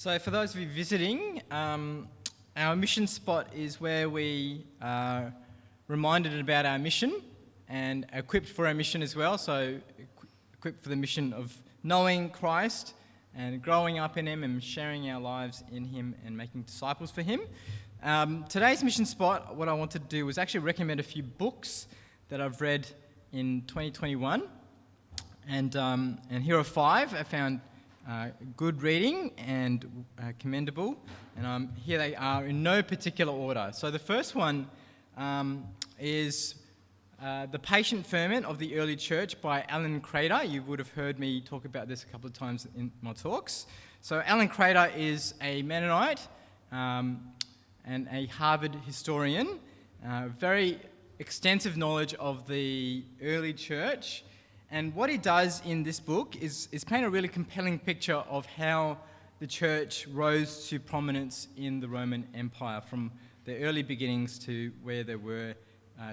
So for those of you visiting, our mission spot is where we are reminded about our mission and equipped for our mission as well. So equipped for the mission of knowing Christ and growing up in Him and sharing our lives in Him and making disciples for Him. Today's mission spot, what I wanted to do was actually recommend a few books that I've read in 2021. And here are 5 I found good reading and commendable, and here they are in no particular order. So the first one is The Patient Ferment of the Early Church by Alan Crater. You would have heard me talk about this a couple of times in my talks. So Alan Crater is a Mennonite and a Harvard historian, very extensive knowledge of the early church. And what he does in this book is paint a really compelling picture of how the church rose to prominence in the Roman Empire from the early beginnings to where they were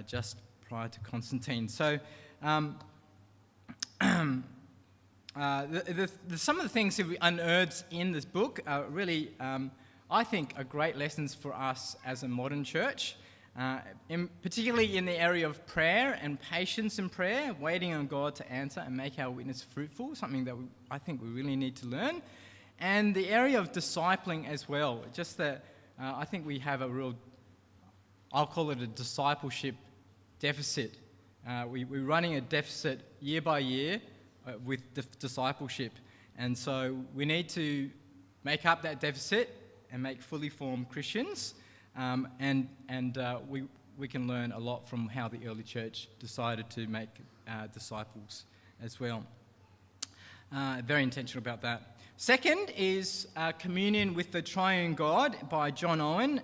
just prior to Constantine. So some of the things that we unearthed in this book are really, I think, are great lessons for us as a modern church. Particularly in the area of prayer and patience in prayer, waiting on God to answer and make our witness fruitful, something that I think we really need to learn. And the area of discipling as well, just that I think we have a real, I'll call it a discipleship deficit. We're running a deficit year by year with discipleship. And so we need to make up that deficit and make fully formed Christians. We can learn a lot from how the early church decided to make disciples as well. Very intentional about that. Second is Communion with the Triune God by John Owen.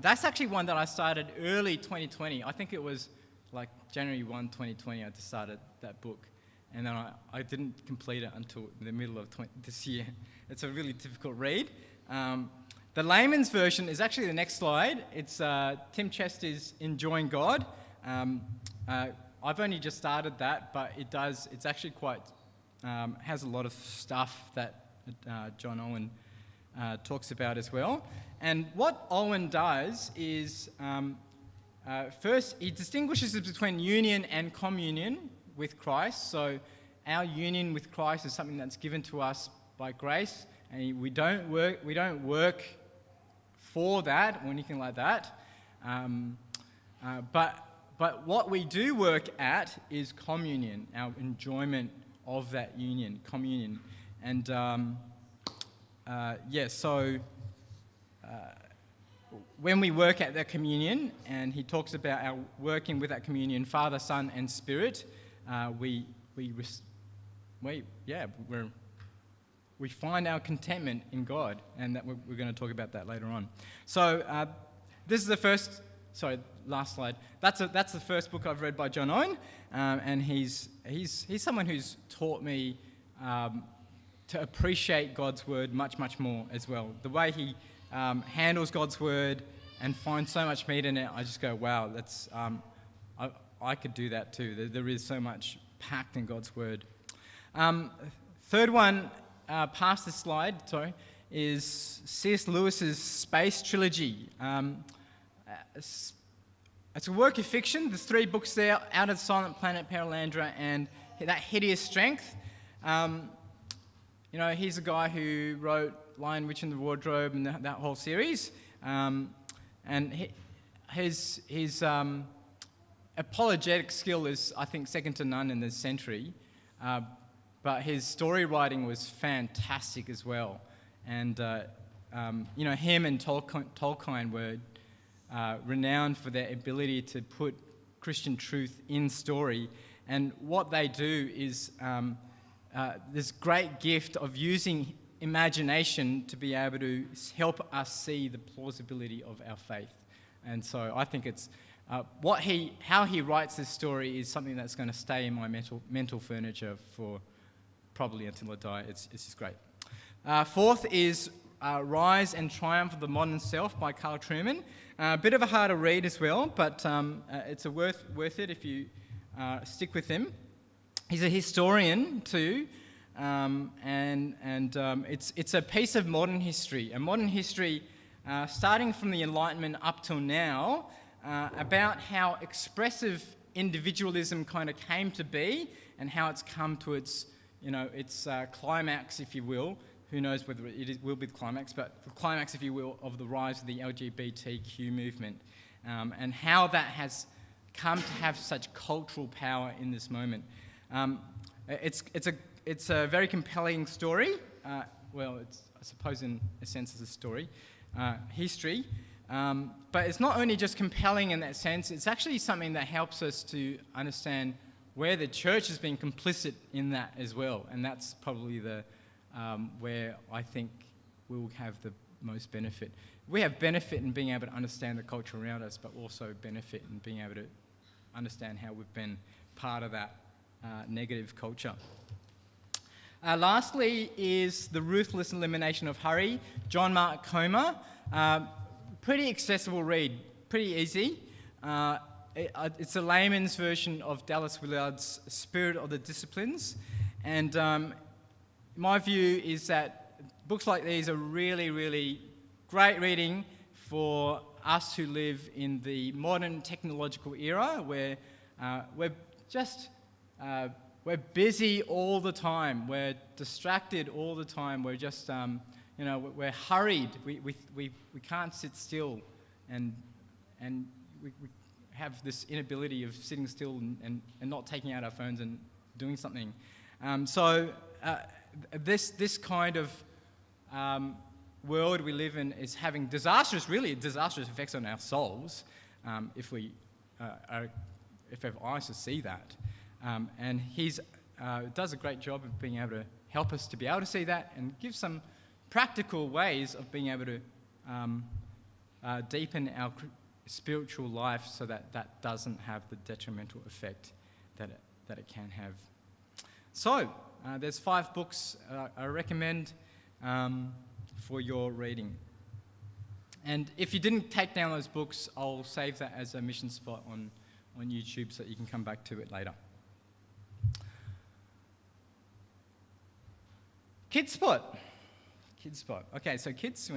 That's actually one that I started early 2020. I think it was like January 1, 2020 I just started that book. And then I didn't complete it until the middle of this year. It's a really difficult read. The layman's version is actually the next slide. It's Tim Chester's Enjoying God. I've only just started that, but it's actually quite, has a lot of stuff that John Owen talks about as well. And what Owen does is, first, he distinguishes between union and communion with Christ. So our union with Christ is something that's given to us by grace, and we don't work for that or anything like that. But what we do work at is communion, our enjoyment of that union, communion. And when we work at that communion, and he talks about our working with that communion, Father, Son, and Spirit, we find our contentment in God, and that we're going to talk about that later on. So this is last slide. That's the first book I've read by John Owen, and he's someone who's taught me to appreciate God's word much, much more as well. The way he handles God's word and finds so much meat in it, I just go, wow, that's I could do that too. There is so much packed in God's word. Third one, past this slide, is C.S. Lewis's Space Trilogy. It's a work of fiction. There's 3 books there: Out of the Silent Planet, Perelandra, and That Hideous Strength. He's a guy who wrote Lion, Witch and the Wardrobe and that whole series. And his apologetic skill is, I think, second to none in this century. But his story writing was fantastic as well. And, him and Tolkien were renowned for their ability to put Christian truth in story. And what they do is this great gift of using imagination to be able to help us see the plausibility of our faith. And so I think it's how he writes this story is something that's going to stay in my mental furniture for probably until I die. It's just great. Fourth is Rise and Triumph of the Modern Self by Carl Trueman. A bit of a harder read as well, but it's worth it if you stick with him. He's a historian too, It's a piece of modern history. And modern history, starting from the Enlightenment up till now, about how expressive individualism kind of came to be and how it's come to its climax, if you will. Who knows whether will be the climax, but the climax, if you will, of the rise of the LGBTQ movement, and how that has come to have such cultural power in this moment. It's a very compelling story. I suppose in a sense it's a story, history. But it's not only just compelling in that sense, it's actually something that helps us to understand where the church has been complicit in that as well. And that's probably where I think we'll have the most benefit. We have benefit in being able to understand the culture around us, but also benefit in being able to understand how we've been part of that negative culture. Lastly is The Ruthless Elimination of Hurry, John Mark Comer. Pretty accessible read, pretty easy. It's a layman's version of Dallas Willard's Spirit of the Disciplines. And my view is that books like these are really, really great reading for us who live in the modern technological era where we're busy all the time, we're distracted all the time, we're just, we're hurried, we can't sit still, and we have this inability of sitting still and not taking out our phones and doing something. This kind of world we live in is having disastrous effects on our souls if we have eyes to see that. And he does a great job of being able to help us to be able to see that and give some practical ways of being able to deepen our spiritual life so that doesn't have the detrimental effect that it can have. So, there's 5 books I recommend for your reading. And if you didn't take down those books, I'll save that as a mission spot on YouTube so that you can come back to it later. Kids Spot. Okay, so kids...